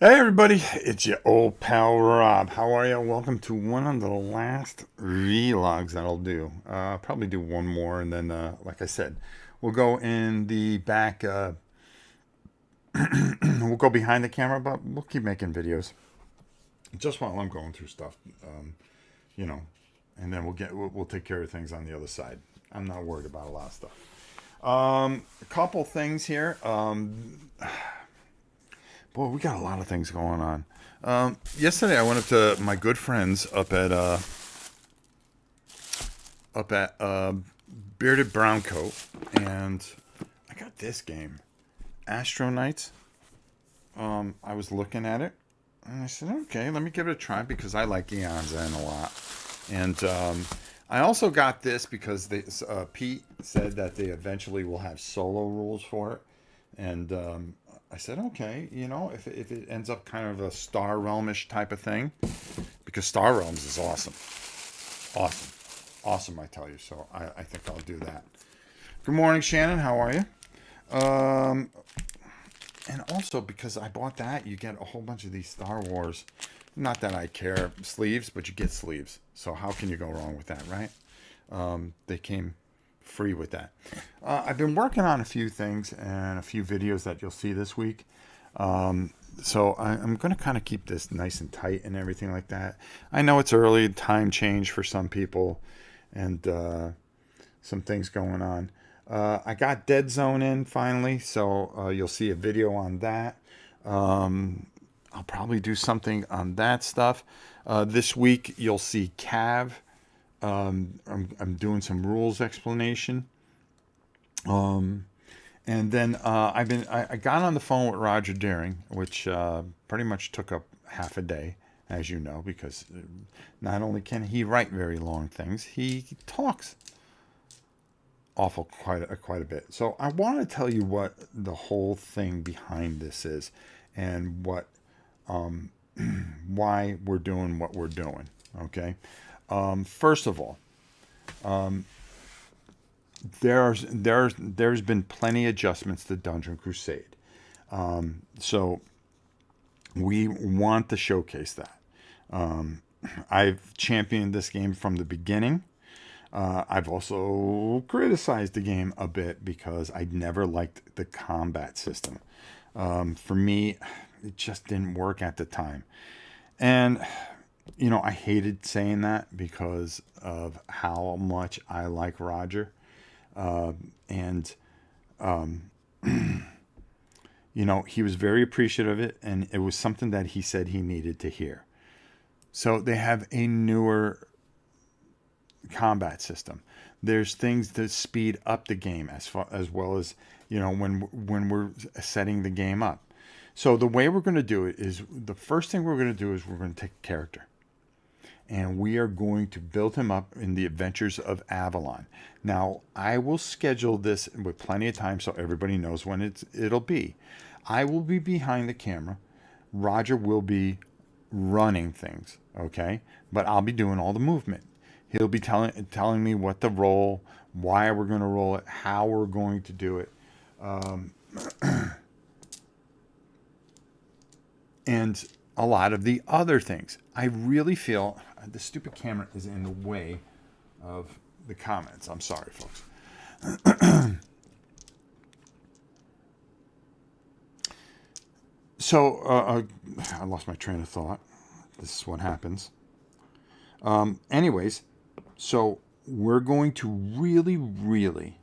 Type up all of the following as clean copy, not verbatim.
Hey everybody, it's your old pal Rob. How are you? Welcome to one of the last vlogs that I'll do. Probably do one more, and then, like I said, we'll go in the back. We'll go behind the camera, but we'll keep making videos just while I'm going through stuff, you know. And then we'll take care of things on the other side. I'm not worried about a lot of stuff. A couple things here. Boy, we got a lot of things going on. Yesterday, I went up to my good friends up at Bearded Brown Coat, and I got this game, Astro Knights. I was looking at it, and I said, okay, let me give it a try because I like Eons End a lot. And I also got this because Pete said that they eventually will have solo rules for it, and I said, okay, if it ends up kind of a Star Realmish type of thing, because Star Realms is awesome, awesome, awesome, I tell you. So I think I'll do that. Good morning, Shannon. How are you? Um, and also because I bought that, you get a whole bunch of these Star Wars. Not that I care sleeves, but you get sleeves. So how can you go wrong with that, right? They came free with that. I've been working on a few things and a few videos that you'll see this week. So I'm going to kind of keep this nice and tight and everything like that. I know it's early, time change for some people, and some things going on. I got Dead Zone in finally, so you'll see a video on that. I'll probably do something on that stuff. This week you'll see Cav. I'm doing some rules explanation. And then I got on the phone with Roger Deering, which pretty much took up half a day, as you know, because not only can he write very long things, he talks quite a bit. So I want to tell you what the whole thing behind this is, and what why we're doing what we're doing. Okay. First of all, there's been plenty of adjustments to Dungeon Crusade. So we want to showcase that. I've championed this game from the beginning. I've also criticized the game a bit because I never liked the combat system. For me, it just didn't work at the time. And, I hated saying that because of how much I like Roger. And, he was very appreciative of it, and it was something that he said he needed to hear. So they have a newer combat system. There's things that speed up the game as well as when we're setting the game up. So the way we're going to do it is the first thing we're going to do is we're going to take a character, and we are going to build him up in the adventures of Avalon. Now, I will schedule this with plenty of time so everybody knows when it'll be. I will be behind the camera. Roger will be running things, okay? But I'll be doing all the movement. He'll be telling me what to roll, why we're going to roll it, how we're going to do it. And a lot of the other things. I really feel the stupid camera is in the way of the comments. I'm sorry, folks. So I lost my train of thought. This is what happens. Anyways, so we're going to really, really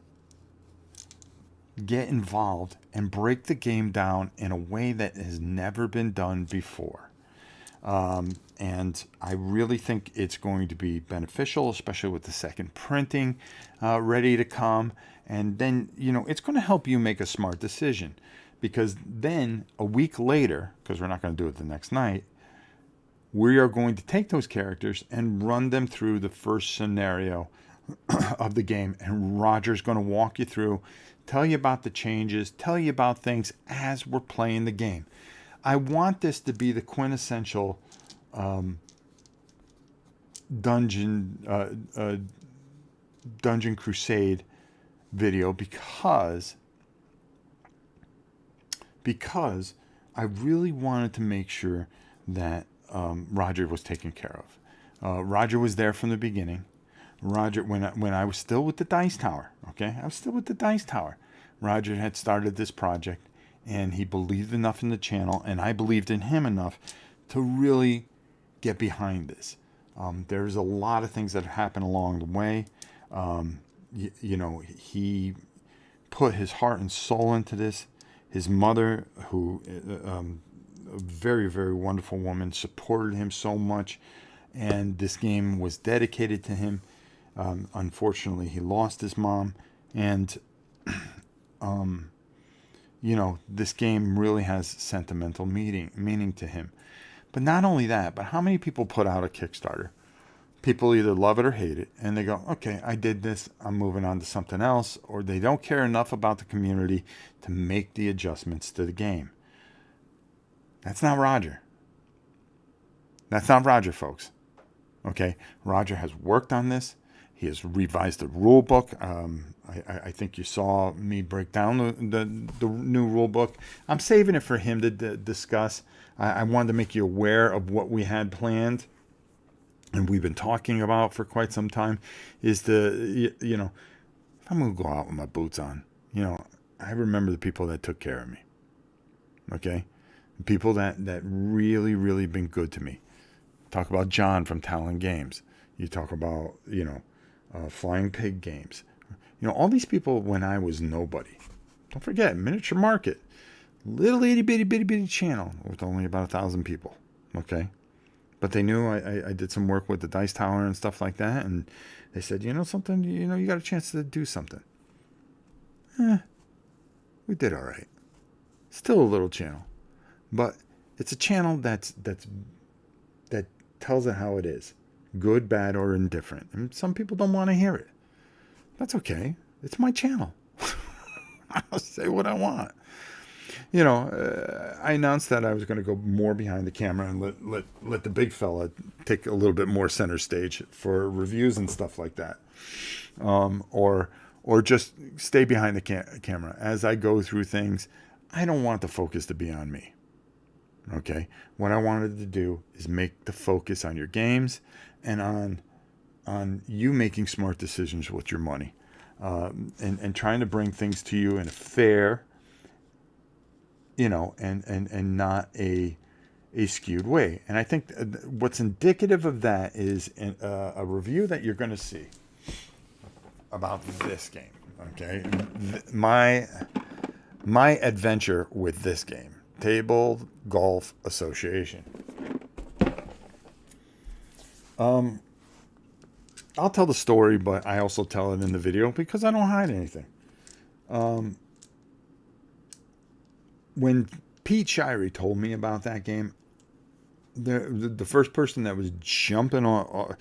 get involved and break the game down in a way that has never been done before. And I really think it's going to be beneficial, especially with the second printing ready to come. And then, it's going to help you make a smart decision. Because then, a week later, because we're not going to do it the next night, we are going to take those characters and run them through the first scenario of the game. And Roger's going to walk you through, tell you about the changes, tell you about things as we're playing the game. I want this to be the quintessential Dungeon Crusade video because I really wanted to make sure that Roger was taken care of. Roger was there from the beginning. Roger, when I was still with the Dice Tower, okay, I was still with the Dice Tower. Roger had started this project, and he believed enough in the channel, and I believed in him enough to really get behind this. There's a lot of things that have happened along the way. He put his heart and soul into this. His mother, who a very, very wonderful woman, supported him so much, and this game was dedicated to him. Unfortunately, he lost his mom, and this game really has sentimental meaning to him. But not only that, but how many people put out a Kickstarter? People either love it or hate it, and they go, okay, I did this, I'm moving on to something else, or they don't care enough about the community to make the adjustments to the game. That's not Roger. That's not Roger, folks. Okay, Roger has worked on this. He has revised the rule book. I think you saw me break down the new rule book. I'm saving it for him to discuss. I wanted to make you aware of what we had planned, and we've been talking about for quite some time, is if I'm going to go out with my boots on, I remember the people that took care of me. Okay? People that really, really been good to me. Talk about John from Talon Games. You talk about, Flying Pig Games. All these people when I was nobody. Don't forget, Miniature Market. Little itty bitty channel with only about 1,000 people. Okay? But they knew I did some work with the Dice Tower and stuff like that, and they said, something, you got a chance to do something. We did all right. Still a little channel. But it's a channel that tells it how it is. Good, bad, or indifferent. And some people don't want to hear it. That's okay. It's my channel. I'll say what I want. I announced that I was going to go more behind the camera and let the big fella take a little bit more center stage for reviews and stuff like that. Or just stay behind the camera. As I go through things, I don't want the focus to be on me. Okay? What I wanted to do is make the focus on your games and on you making smart decisions with your money. And trying to bring things to you in a fair, and not a skewed way. And I think what's indicative of that is a review that you're going to see about this game. Okay, my adventure with this game, Table Golf Association. I'll tell the story, but I also tell it in the video because I don't hide anything. When Pete Shirey told me about that game, the first person that was jumping off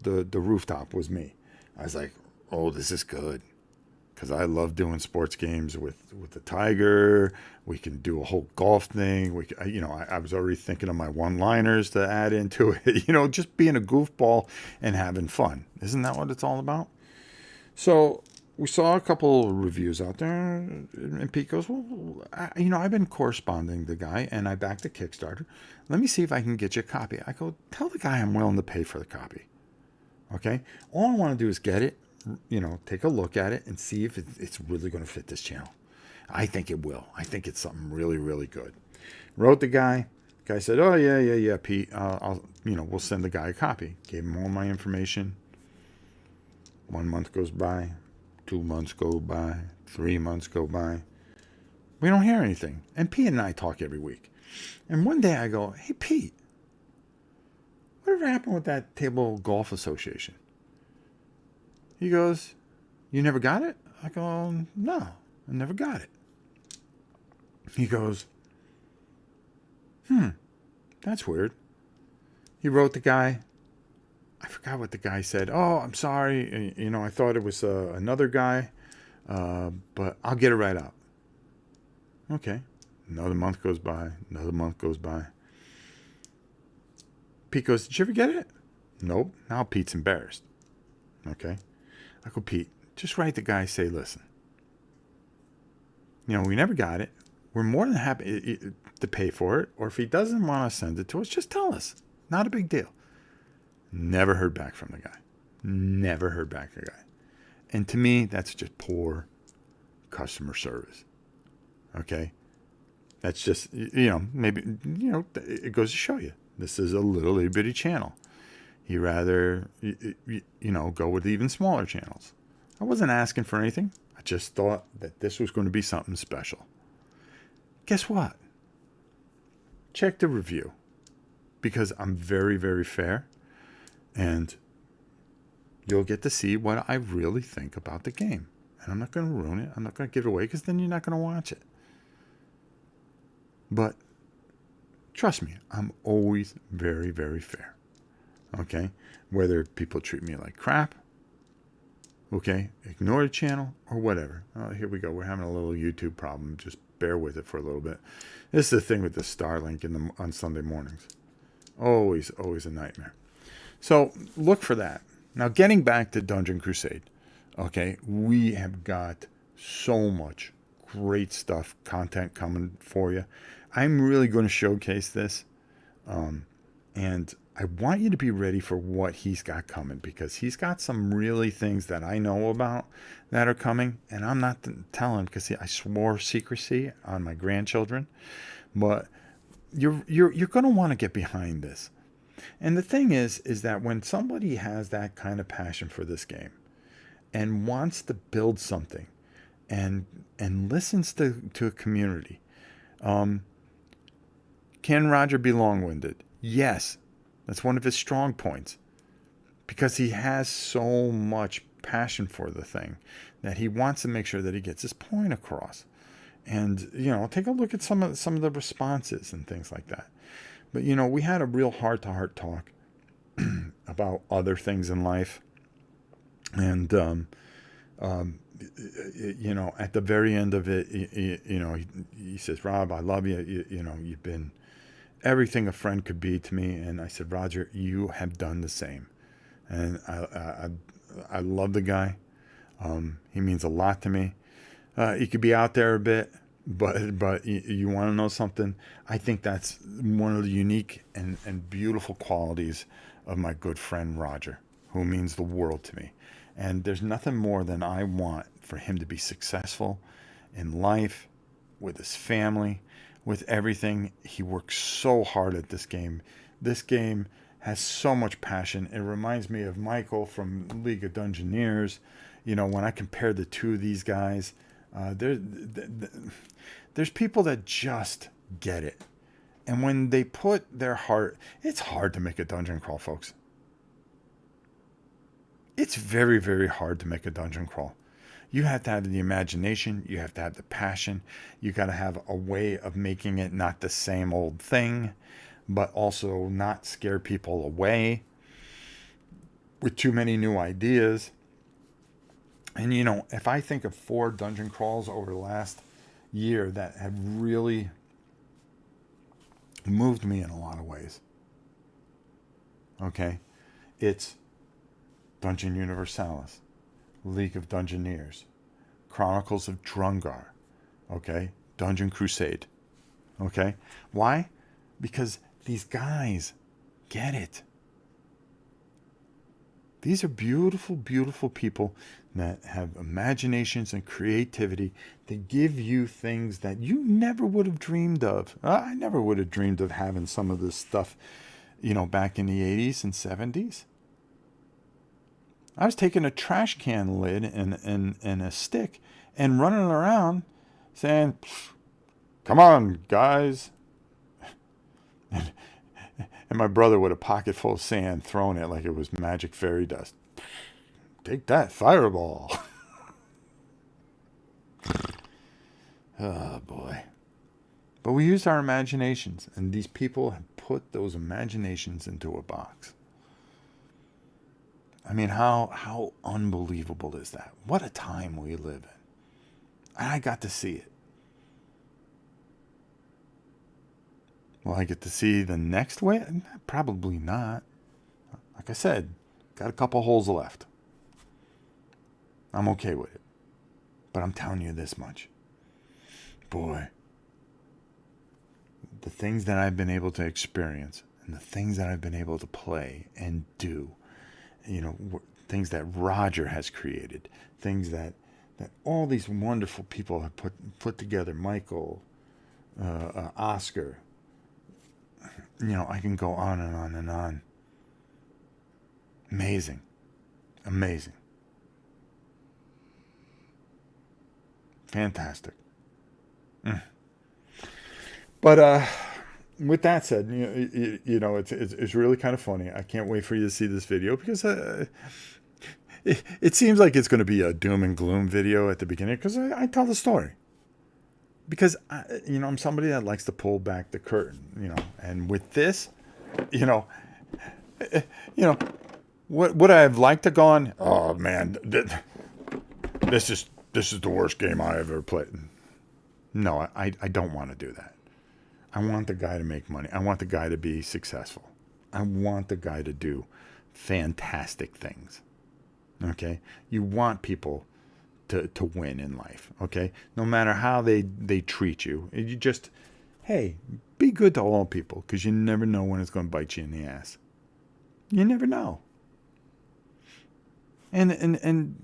the rooftop was me. I was like, "Oh, this is good," because I love doing sports games with the Tiger. We can do a whole golf thing. I was already thinking of my one-liners to add into it. Just being a goofball and having fun. Isn't that what it's all about? So we saw a couple of reviews out there, and Pete goes, well, I've been corresponding with the guy, and I backed the Kickstarter. Let me see if I can get you a copy. I go, tell the guy I'm willing to pay for the copy. Okay? All I want to do is get it, take a look at it, and see if it's really going to fit this channel. I think it will. I think it's something really, really good. Wrote the guy. Guy said, oh, yeah, Pete. We'll send the guy a copy. Gave him all my information. 1 month goes by. 2 months go by. 3 months go by. We don't hear anything. And Pete and I talk every week. And one day I go, hey, Pete, whatever happened with that Table Golf Association? He goes, you never got it? I go, no, I never got it. He goes, that's weird. He wrote the guy. I forgot what the guy said. Oh, I'm sorry. I thought it was another guy, but I'll get it right out. Okay. Another month goes by. Another month goes by. Pete goes, did you ever get it? Nope. Now Pete's embarrassed. Okay. I go, Pete, just write the guy, say, listen, we never got it. we're more than happy to pay for it. Or if he doesn't want to send it to us, just tell us. Not a big deal. Never heard back from the guy. Never heard back from the guy. And to me, that's just poor customer service. Okay? That's just, maybe, it goes to show you. This is a little itty bitty channel. He'd rather, go with even smaller channels. I wasn't asking for anything. I just thought that this was going to be something special. Guess what? Check the review. Because I'm very, very fair. And you'll get to see what I really think about the game. And I'm not going to ruin it. I'm not going to give it away because then you're not going to watch it. But trust me, I'm always very, very fair. Okay? Whether people treat me like crap, okay, ignore the channel, or whatever. Oh, here we go. We're having a little YouTube problem. Just bear with it for a little bit. This is the thing with the Starlink on Sunday mornings. Always a nightmare. So look for that. Now, getting back to Dungeon Crusade, okay, we have got so much great stuff, content coming for you. I'm really going to showcase this, and I want you to be ready for what he's got coming, because he's got some really things that I know about that are coming, and I'm not telling because I swore secrecy on my grandchildren, but you're going to want to get behind this. And the thing is that when somebody has that kind of passion for this game and wants to build something and listens to a community, can Roger be long-winded? Yes, that's one of his strong points, because he has so much passion for the thing that he wants to make sure that he gets his point across. And take a look at some of the responses and things like that. But we had a real heart-to-heart talk about other things in life, and at the very end of it, he says, "Rob, I love you. You've been everything a friend could be to me." And I said, "Roger, you have done the same." And I love the guy. He means a lot to me. He could be out there a bit, but you want to know something? I think that's one of the unique and beautiful qualities of my good friend Roger, who means the world to me. And there's nothing more than I want for him to be successful in life, with his family, with everything. He works so hard at this game. This game has so much passion. It reminds me of Michael from League of Dungeoneers. When I compare the two of these guys, there's people that just get it. And when they put their heart, it's hard to make a dungeon crawl, folks. It's very, very hard to make a dungeon crawl. You have to have the imagination. You have to have the passion. You got to have a way of making it not the same old thing, but also not scare people away with too many new ideas. And, if I think of 4 dungeon crawls over the last year that have really moved me in a lot of ways, okay, it's Dungeon Universalis, League of Dungeoneers, Chronicles of Drungar, okay, Dungeon Crusade, okay. Why? Because these guys get it. These are beautiful, beautiful people that have imaginations and creativity to give you things that you never would have dreamed of. I never would have dreamed of having some of this stuff, back in the 80s and 70s. I was taking a trash can lid and a stick and running around saying, "Come on, guys." And my brother with a pocket full of sand throwing it like it was magic fairy dust. "Take that, fireball." Oh, boy. But we used our imaginations, and these people have put those imaginations into a box. I mean, how unbelievable is that? What a time we live in. And I got to see it. Will I get to see the next way? Probably not. Like I said, got a couple holes left. I'm okay with it. But I'm telling you this much. Boy, the things that I've been able to experience and the things that I've been able to play and do, things that Roger has created, things that all these wonderful people have put together, Michael, Oscar, I can go on and on and on. Amazing. Fantastic. But with that said, it's really kind of funny. I can't wait for you to see this video because it seems like it's going to be a doom and gloom video at the beginning because I tell the story. Because I'm somebody that likes to pull back the curtain, and with this, would I have liked to gone? Oh man, this is the worst game I ever played. No, I don't want to do that. I want the guy to make money. I want the guy to be successful. I want the guy to do fantastic things. Okay, you want people to win in life, okay? No matter how they treat you. You just, hey, be good to all people because you never know when it's going to bite you in the ass. You never know. And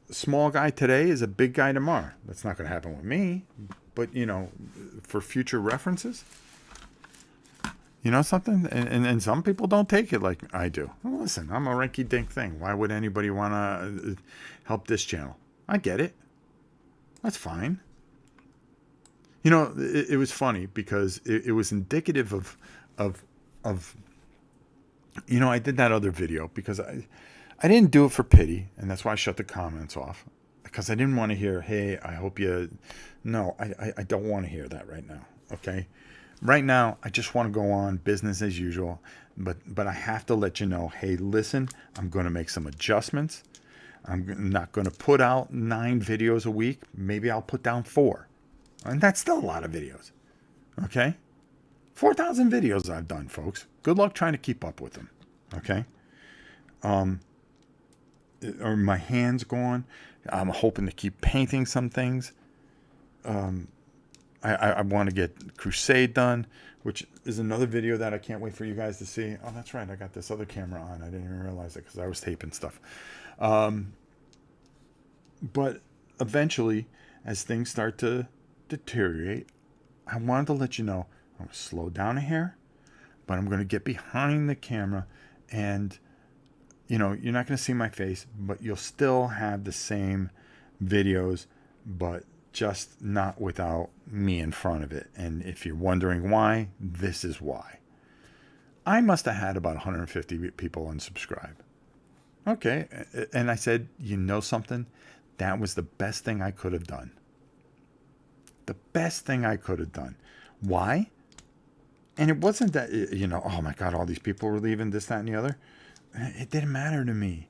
small guy today is a big guy tomorrow. That's not going to happen with me. But, for future references, something? And some people don't take it like I do. Well, listen, I'm a rinky-dink thing. Why would anybody want to help this channel? I get it. That's fine. It was funny because it was indicative of I did that other video because I didn't do it for pity, and that's why I shut the comments off. Because I didn't want to hear, hey, I hope you... No, I don't want to hear that right now, okay? Right now, I just want to go on business as usual, but I have to let you know, hey, listen, I'm going to make some adjustments. I'm not going to put out 9 videos a week. Maybe I'll put down 4. And that's still a lot of videos, okay? 4,000 videos I've done, folks. Good luck trying to keep up with them, okay? Are my hands gone? I'm hoping to keep painting some things. I want to get Crusade done, which is another video that I can't wait for you guys to see. Oh, that's right. I got this other camera on. I didn't even realize it because I was taping stuff. But eventually, as things start to deteriorate, I wanted to let you know I'm going to slow down a hair, but I'm going to get behind the camera and, you're not going to see my face, but you'll still have the same videos, but just not without me in front of it. And if you're wondering why, this is why. I must have had about 150 people unsubscribe. Okay. And I said, something? That was the best thing I could have done. The best thing I could have done. Why? And it wasn't that, oh my God, all these people were leaving, this, that, and the other. It didn't matter to me.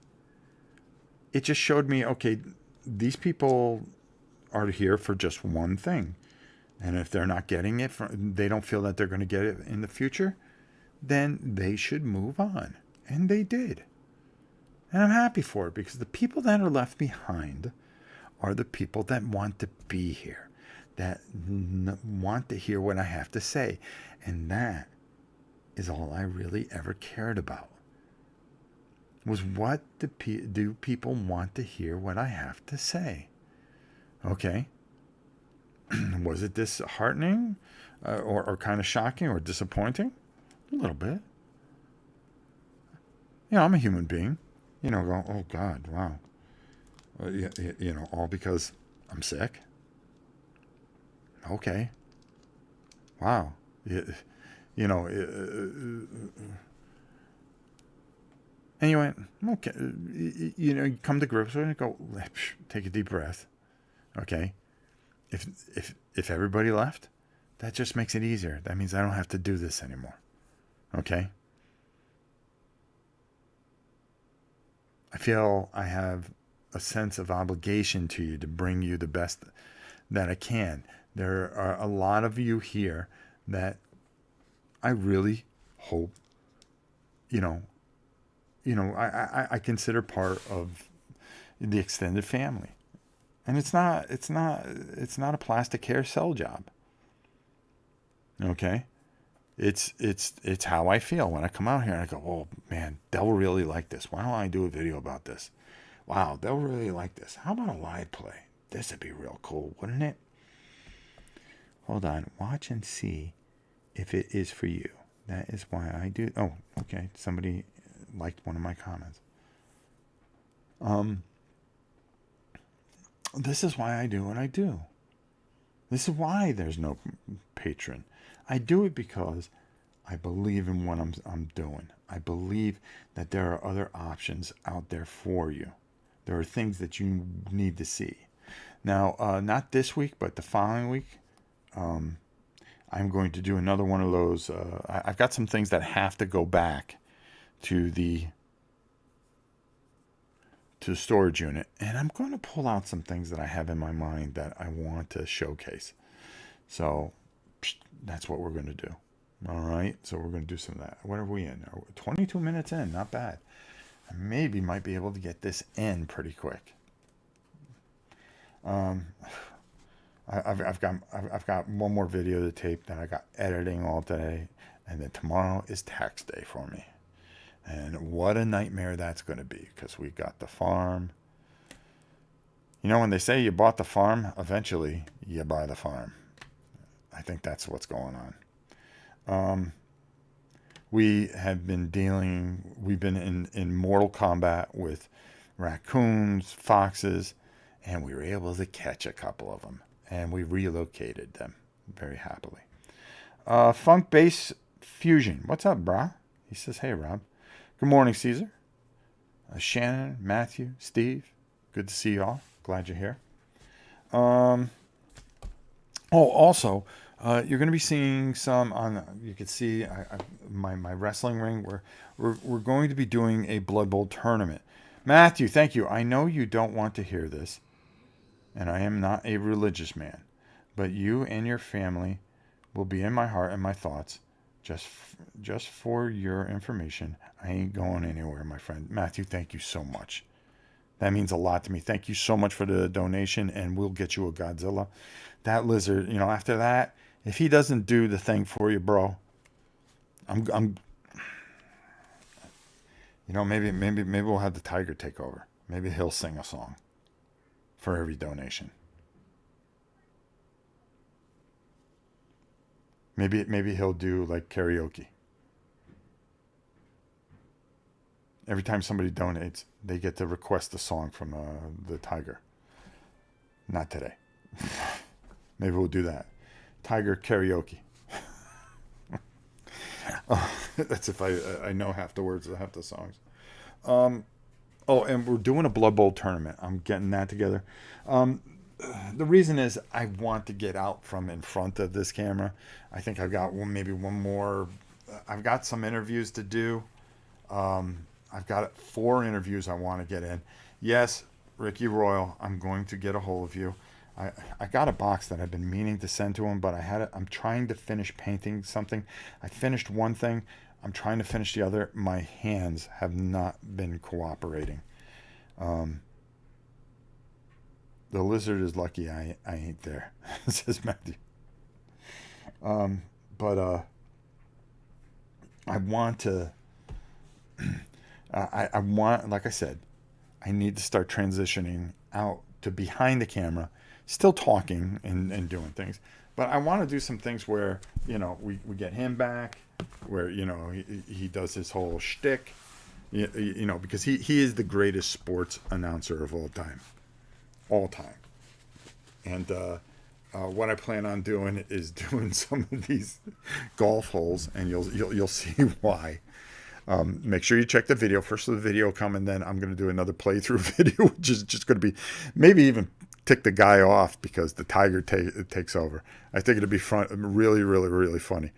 It just showed me, okay, these people are here for just one thing. And if they're not getting it, they don't feel that they're going to get it in the future, then they should move on. And they did. And I'm happy for it because the people that are left behind are the people that want to be here, that want to hear what I have to say. And that is all I really ever cared about. Was what do people want to hear what I have to say? Okay. Was it disheartening or kind of shocking or disappointing? A little bit. I'm a human being. Go, oh God, wow. All because I'm sick. Okay. Wow. Anyway, okay. You come to grips with it and go, take a deep breath. Okay. If everybody left, that just makes it easier. That means I don't have to do this anymore. Okay. I feel I have a sense of obligation to you to bring you the best that I can. There are a lot of you here that I really hope, I consider part of the extended family. And it's not a plastic hair sell job. Okay, it's how I feel when I come out here and I go, oh man, they'll really like this. Why don't I do a video about this? Wow, they'll really like this. How about a live play? This would be real cool, wouldn't it? Hold on, watch and see if it is for you. That is why I do. Oh, okay. Somebody liked one of my comments. This is why I do what I do. This is why there's no patron. I do it because I believe in what I'm doing. I believe that there are other options out there for you. There are things that you need to see. Now, not this week, but the following week, I'm going to do another one of those. I've got some things that have to go back to the storage unit, and I'm going to pull out some things that I have in my mind that I want to showcase. So that's what we're going to do. All right, so we're going to do some of that. What are we in? 22 minutes in, not bad. I maybe might be able to get this in pretty quick. I've got one more video to tape that I got editing all day, and then tomorrow is tax day for me. And what a nightmare that's going to be, because we got the farm. You know, when they say you bought the farm, eventually you buy the farm. I think that's what's going on. We've been in Mortal Kombat with raccoons, foxes, and we were able to catch a couple of them. And we relocated them very happily. Funk Bass Fusion. What's up, brah? He says, hey, Rob. Good morning, Caesar. Shannon, Matthew, Steve. Good to see you all. Glad you're here. Also, you're going to be seeing some on. You can see my wrestling ring. We're going to be doing a Blood Bowl tournament. Matthew, thank you. I know you don't want to hear this, and I am not a religious man, but you and your family will be in my heart and my thoughts. Just for your information, I ain't going anywhere, my friend. Matthew, thank you so much. That means a lot to me. Thank you so much for the donation, and we'll get you a Godzilla. That lizard, after that, if he doesn't do the thing for you, bro, maybe we'll have the tiger take over. Maybe he'll sing a song for every donation. Maybe he'll do like karaoke. Every time somebody donates, they get to request a song from the tiger. Not today. Maybe we'll do that. Tiger karaoke. That's if I know half the words of half the songs. And we're doing a Blood Bowl tournament. I'm getting that together. The reason is I want to get out from in front of this camera. I think I've got one more. I've got some interviews to do. I've got 4 interviews I want to get in. Yes, Ricky Royal, I'm going to get a hold of you. I got a box that I've been meaning to send to him, but I'm trying to finish painting something. I finished one thing. I'm trying to finish the other. My hands have not been cooperating. The lizard is lucky I ain't there, says Matthew. But I want to. I want, like I said, I need to start transitioning out to behind the camera, still talking and doing things. But I want to do some things where, we get him back, where, he does his whole shtick, because he is the greatest sports announcer of all time. All time. And what I plan on doing is doing some of these golf holes, and you'll see why. Make sure you check the video. First the video come, and then I'm going to do another playthrough video, which is just going to be maybe even tick the guy off because the tiger takes over. I think it'll be fun, really, really, really funny.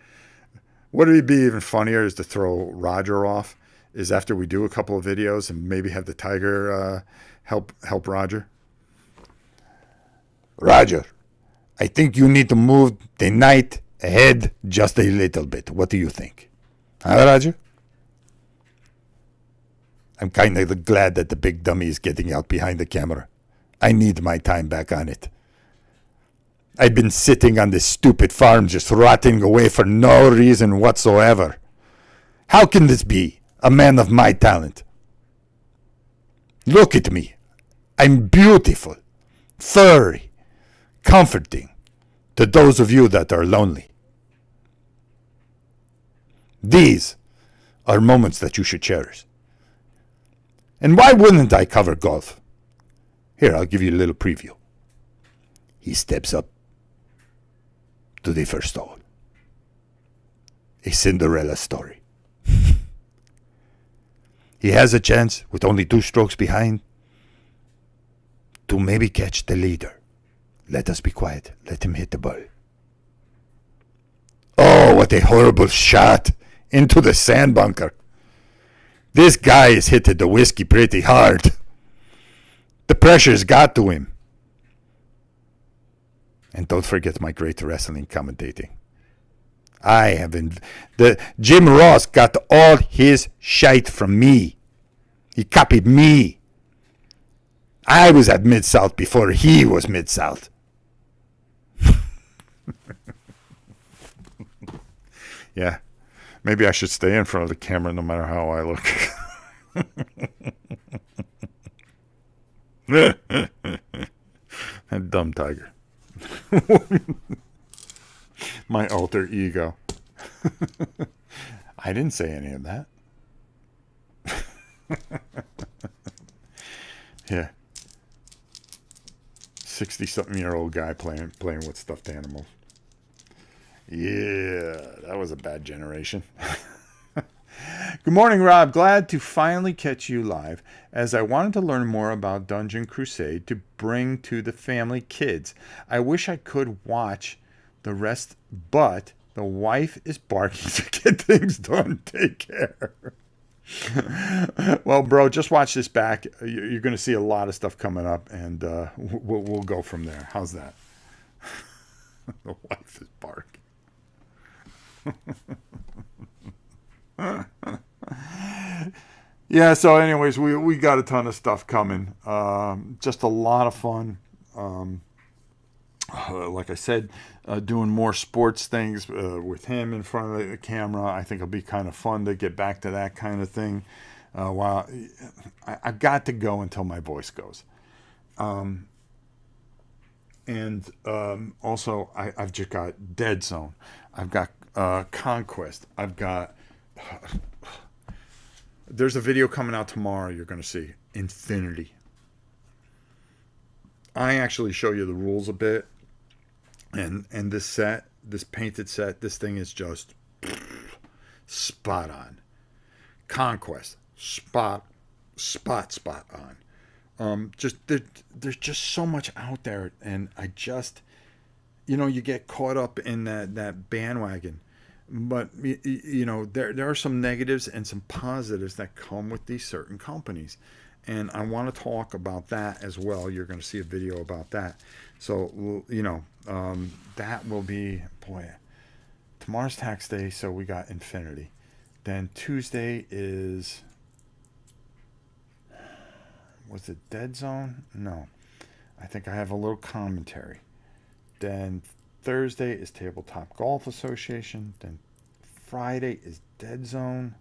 What would be even funnier is to throw Roger off, is after we do a couple of videos and maybe have the tiger help Roger. Roger, I think you need to move the night ahead just a little bit. What do you think? Huh, Roger? I'm kind of glad that the big dummy is getting out behind the camera. I need my time back on it. I've been sitting on this stupid farm just rotting away for no reason whatsoever. How can this be, a man of my talent? Look at me. I'm beautiful, furry, comforting to those of you that are lonely. These are moments that you should cherish. And why wouldn't I cover golf? Here, I'll give you a little preview. He steps up to the first hole. A Cinderella story. He has a chance, with only 2 strokes behind, to maybe catch the leader. Let us be quiet. Let him hit the ball. Oh, what a horrible shot into the sand bunker. This guy has hit the whiskey pretty hard. The pressure's got to him. And don't forget my great wrestling commentating. Jim Ross got all his shite from me. He copied me. I was at Mid-South before he was Mid-South. Yeah, maybe I should stay in front of the camera no matter how I look. That dumb tiger. My alter ego. I didn't say any of that. Yeah. 60-something-year-old guy playing with stuffed animals. Yeah, that was a bad generation. Good morning, Rob. Glad to finally catch you live, as I wanted to learn more about Dungeon Crusade to bring to the family kids. I wish I could watch the rest, but the wife is barking to get things done. Take care. Well, bro, just watch this back. You're going to see a lot of stuff coming up, and we'll go from there. How's that? The wife is barking. Yeah, so anyways, we got a ton of stuff coming. Just a lot of fun. Like I said, doing more sports things with him in front of the camera. I think it'll be kind of fun to get back to that kind of thing. While I've got to go until my voice goes. And also, I've just got Dead Zone. I've got Conquest. I've got... There's a video coming out tomorrow you're going to see. Infinity. I actually show you the rules a bit. And this set, this painted set, this thing is just spot on. Conquest. Spot on. There's just so much out there. And I just... you get caught up in that bandwagon. But, there are some negatives and some positives that come with these certain companies. And I want to talk about that as well. You're going to see a video about that. So, that will be, tomorrow's tax day, so we got Infinity. Then Tuesday is, was it Dead Zone? No. I think I have a little commentary. Then Thursday is Tabletop Golf Association. Then Friday is Dead Zone.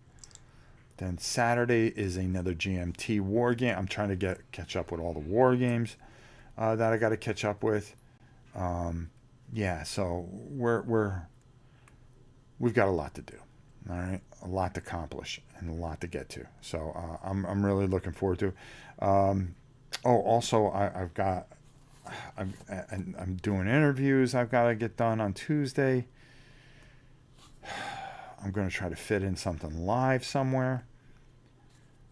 Then Saturday is another GMT war game. I'm trying to catch up with all the war games that I got to catch up with. So we've got a lot to do. All right, a lot to accomplish and a lot to get to. So I'm really looking forward to. Also I'm doing interviews I've got to get done on Tuesday. I'm going to try to fit in something live somewhere.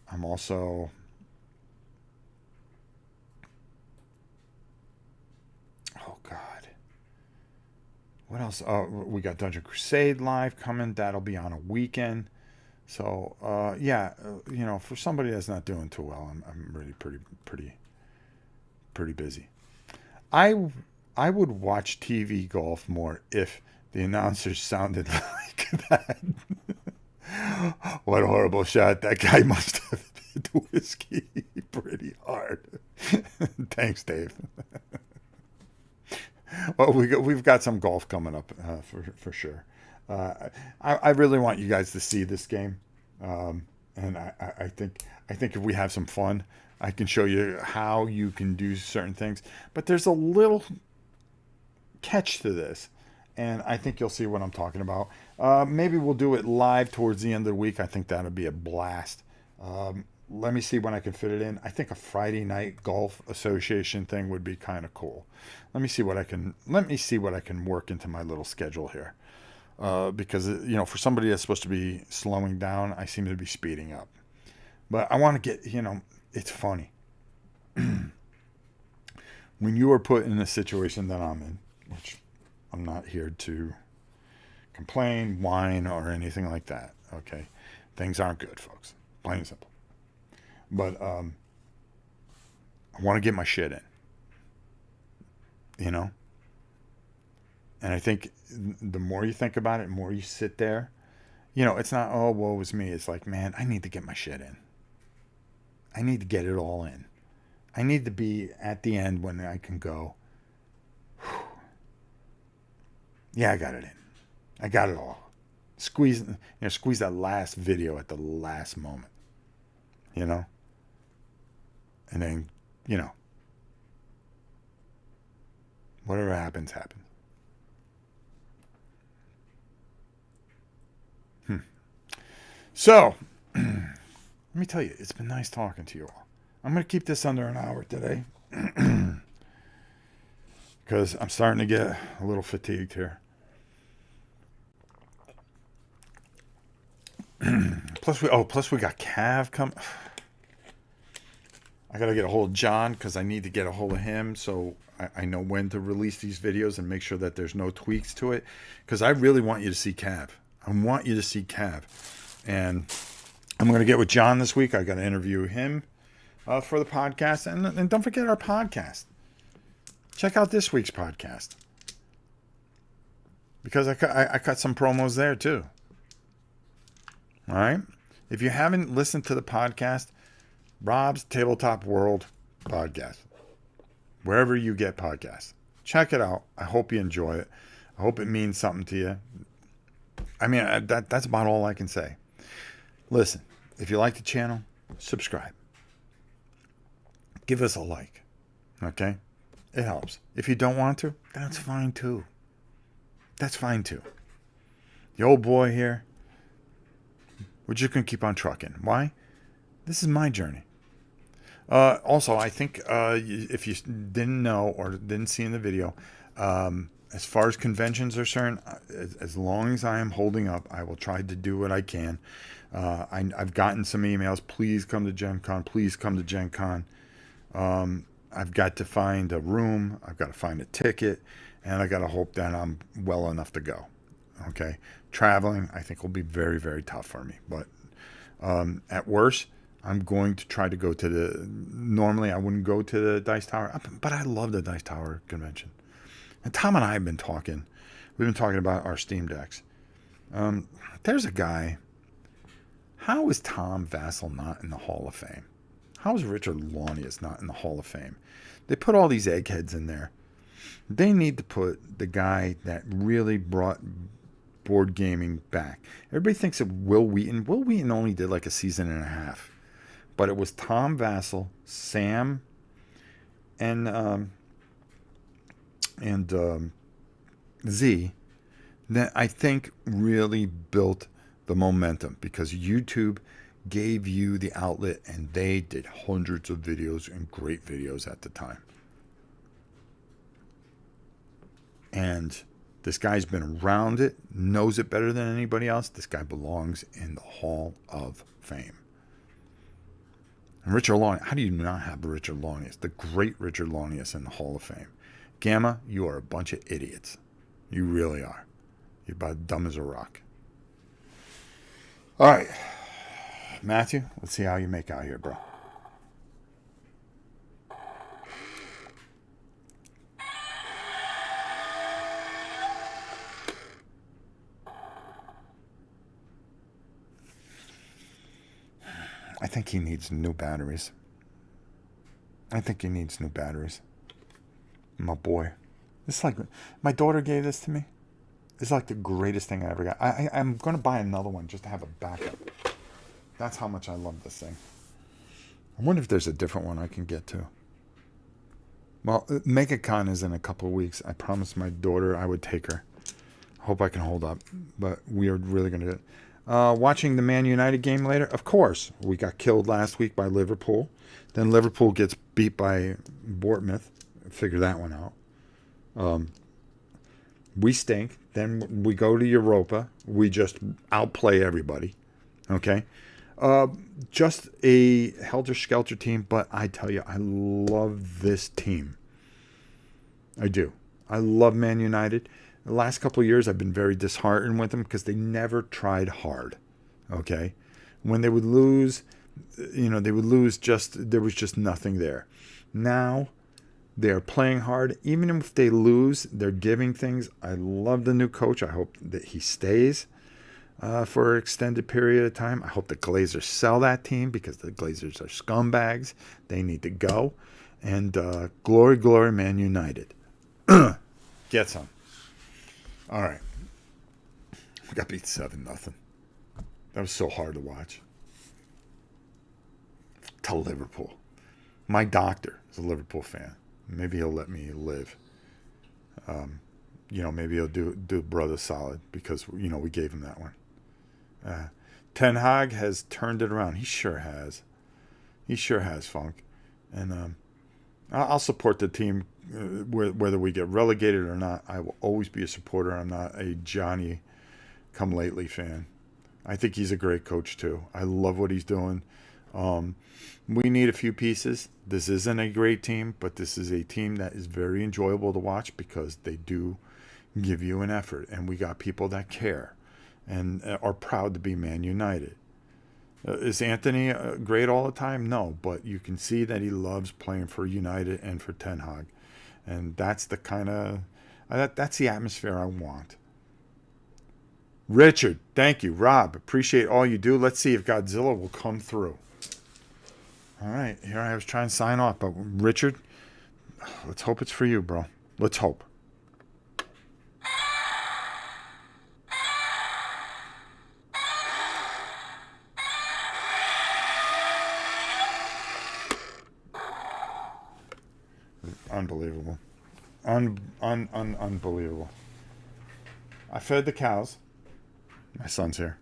I'm also... Oh, God. What else? Oh, we got Dungeon Crusade live coming. That'll be on a weekend. So, for somebody that's not doing too well, I'm really pretty busy. I would watch TV golf more if the announcers sounded like that. What a horrible shot. That guy must have hit the whiskey pretty hard. Thanks, Dave. Well, we've got some golf coming up for sure. I really want you guys to see this game, and I think if we have some fun, I can show you how you can do certain things. But there's a little catch to this, and I think you'll see what I'm talking about. Maybe we'll do it live towards the end of the week. I think that'll be a blast. Let me see when I can fit it in. I think a Friday night golf association thing would be kind of cool. Let me see what I can work into my little schedule here. Because for somebody that's supposed to be slowing down, I seem to be speeding up. But I want to get, it's funny. When you are put in a situation that I'm in, which I'm not here to complain, whine, or anything like that. Okay, things aren't good, folks. Plain and simple. But I want to get my shit in. And I think the more you think about it, the more you sit there. It's not, oh, woe is me. It's like, man, I need to get my shit in. I need to get it all in. I need to be at the end when I can go, yeah, I got it in. I got it all. Squeeze that last video at the last moment. And then, whatever happens, happens. So, let me tell you, it's been nice talking to you all. I'm going to keep this under an hour today because I'm starting to get a little fatigued here. Plus we got Cav coming. I got to get a hold of John because I need to get a hold of him so I know when to release these videos and make sure that there's no tweaks to it, because I really want you to see Cav. I want you to see Cav. And I'm going to get with John this week. I got to interview him for the podcast. And don't forget our podcast. Check out this week's podcast, because I cut some promos there too. All right. If you haven't listened to the podcast, Rob's Tabletop World podcast, wherever you get podcasts, check it out. I hope you enjoy it. I hope it means something to you. I mean, that's about all I can say. Listen, if you like the channel, subscribe. Give us a like. Okay? It helps. If you don't want to, that's fine too. That's fine too. The old boy here, we're just going to keep on trucking. Why? This is my journey. Also, I think if you didn't know or didn't see in the video, as far as conventions are concerned, as long as I am holding up, I will try to do what I can. I've gotten some emails. Please come to Gen Con. Please come to Gen Con. I've got to find a room. I've got to find a ticket. And I got to hope that I'm well enough to go. Okay? Traveling, I think, will be very, very tough for me. But at worst, I'm going to try to go to the... Normally, I wouldn't go to the Dice Tower. But I love the Dice Tower convention. And Tom and I have been talking. We've been talking about our Steam Decks. There's a guy. How is Tom Vassell not in the Hall of Fame? How is Richard Launius not in the Hall of Fame? They put all these eggheads in there. They need to put the guy that really brought board gaming back. Everybody thinks of Will Wheaton. Will Wheaton only did like a season and a half. But it was Tom Vassell, Sam, and Z that I think really built the momentum, because YouTube gave you the outlet and they did hundreds of videos and great videos at the time. And this guy's been around it, knows it better than anybody else. This guy belongs in the Hall of Fame. And Richard Launius, how do you not have Richard Launius, the great Richard Launius, in the Hall of Fame? Gamma, you are a bunch of idiots. You really are. You're about dumb as a rock. All right. Matthew, let's see how you make out here, bro. I think he needs new batteries. My boy. It's like my daughter gave this to me. It's like the greatest thing I ever got. I'm going to buy another one just to have a backup. That's how much I love this thing. I wonder if there's a different one I can get to. Well, MegaCon is in a couple of weeks. I promised my daughter I would take her. Hope I can hold up. But we are really going to do it. Watching the Man United game later? Of course. We got killed last week by Liverpool. Then Liverpool gets beat by Bournemouth. Figure that one out. We stink. Then we go to Europa. We just outplay everybody. Okay? Just a helter-skelter team, but I tell you, I love this team. I do. I love Man United. The last couple of years, I've been very disheartened with them because they never tried hard. Okay? When they would lose, they would lose there was just nothing there. Now, they are playing hard. Even if they lose, they're giving things. I love the new coach. I hope that he stays for an extended period of time. I hope the Glazers sell that team because the Glazers are scumbags. They need to go. And glory, glory, Man United. Get some. All right. We got beat 7-0. That was so hard to watch. To Liverpool. My doctor is a Liverpool fan. Maybe he'll let me live. Maybe he'll do brother solid because, we gave him that one. Ten Hag has turned it around. He sure has. He sure has, Funk. And I'll support the team whether we get relegated or not. I will always be a supporter. I'm not a Johnny come lately fan. I think he's a great coach too. I love what he's doing. We need a few pieces. This isn't a great team, but this is a team that is very enjoyable to watch because they do give you an effort. And we got people that care and are proud to be Man United. Is Anthony great all the time? No, but you can see that he loves playing for United and for Ten Hag. And that's the kind of, that's the atmosphere I want. Richard, thank you. Rob, appreciate all you do. Let's see if Godzilla will come through. All right, here I was trying to sign off, but Richard, let's hope it's for you, bro. Let's hope. Unbelievable. Unbelievable. I fed the cows. My son's here.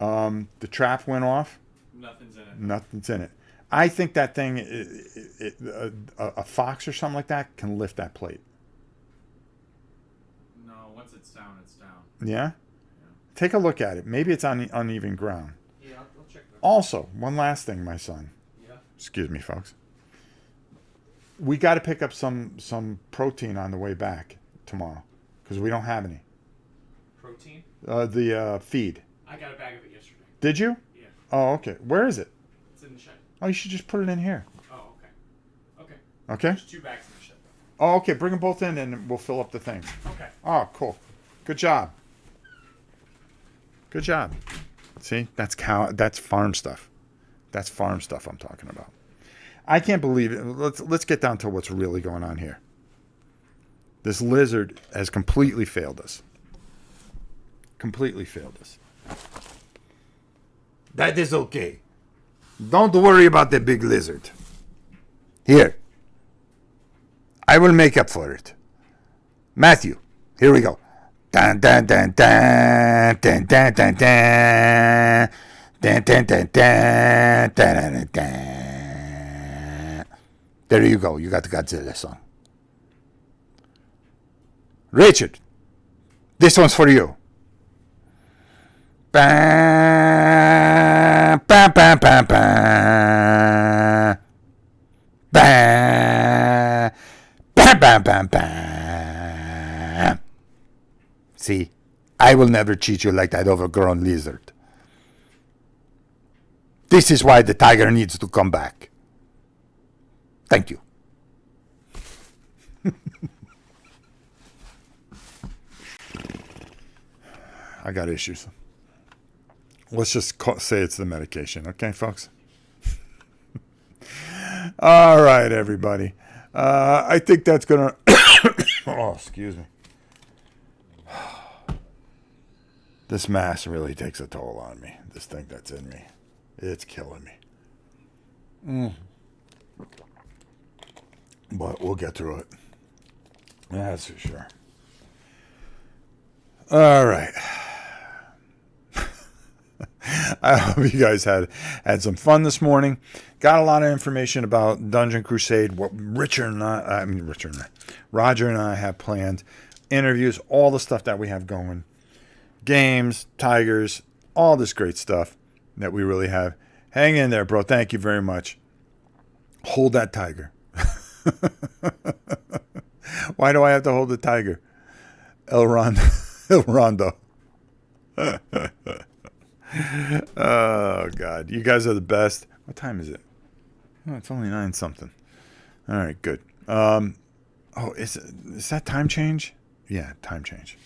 The trap went off. Nothing's in it. I think that thing, a fox or something like that, can lift that plate. No, once it's down, it's down. Yeah? Take a look at it. Maybe it's on uneven ground. Yeah, I'll check that. Also, one last thing, my son. Yeah. Excuse me, folks. We got to pick up some protein on the way back tomorrow because we don't have any. Protein? The feed. I got a bag of it yesterday. Did you? Yeah. Oh, okay. Where is it? It's in the shed. Oh, you should just put it in here. Oh, okay. Okay. Okay? There's 2 bags in the shed. Oh, okay. Bring them both in and we'll fill up the thing. Okay. Oh, cool. Good job. Good job. See? That's farm stuff. That's farm stuff I'm talking about. I can't believe it. Let's get down to what's really going on here. This lizard has completely failed us. Completely failed us. That is okay. Don't worry about the big lizard. Here. I will make up for it. Matthew, here we go. Dun, dun, dun, dun, dun, dun, dun, dun, dun, dun, dun, dun, dun, dun. There you go. You got the Godzilla song. Richard, this one's for you. Bam, bam, bam, bam, bam. Bam, bam, bam, bam, bam. See, I will never cheat you like that overgrown lizard. This is why the tiger needs to come back. Thank you. I got issues. Let's just say it's the medication, okay, folks? All right, everybody. I think that's going to Oh, excuse me. This mass really takes a toll on me. This thing that's in me. It's killing me. But we'll get through it. That's for sure. All right. I hope you guys had some fun this morning. Got a lot of information about Dungeon Crusade. What Roger and I have planned. Interviews, all the stuff that we have going. Games, tigers, all this great stuff that we really have. Hang in there, bro. Thank you very much. Hold that tiger. Why do I have to hold the tiger? El Rondo. El Rondo. Oh, God. You guys are the best. What time is it? Oh, it's only 9 something. All right, good. Is that time change? Yeah, time change.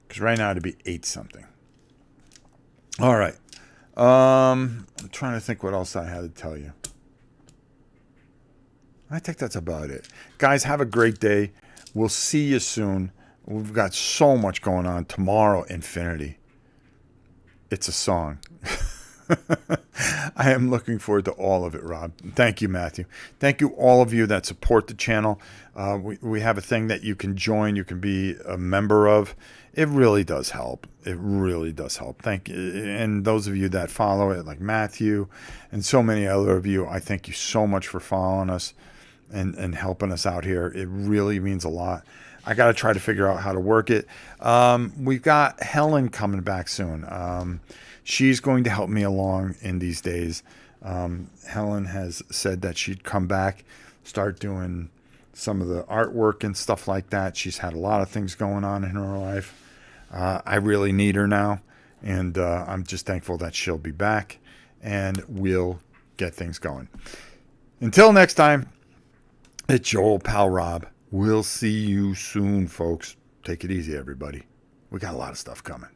Because right now it'd be 8 something. All right. I'm trying to think what else I had to tell you. I think that's about it. Guys, have a great day. We'll see you soon. We've got so much going on. Tomorrow, Infinity. It's a song. I am looking forward to all of it, Rob. Thank you, Matthew. Thank you, all of you that support the channel. We have a thing that you can join. You can be a member of. It really does help. It really does help. Thank you. And those of you that follow it, like Matthew and so many other of you, I thank you so much for following us and helping us out here. It really means a lot. I got to try to figure out how to work it. We've got Helen coming back soon. She's going to help me along in these days. Helen has said that she'd come back, start doing some of the artwork and stuff like that. She's had a lot of things going on in her life. I really need her now, and I'm just thankful that she'll be back, and we'll get things going. Until next time, it's your old pal Rob. We'll see you soon, folks. Take it easy, everybody. We got a lot of stuff coming.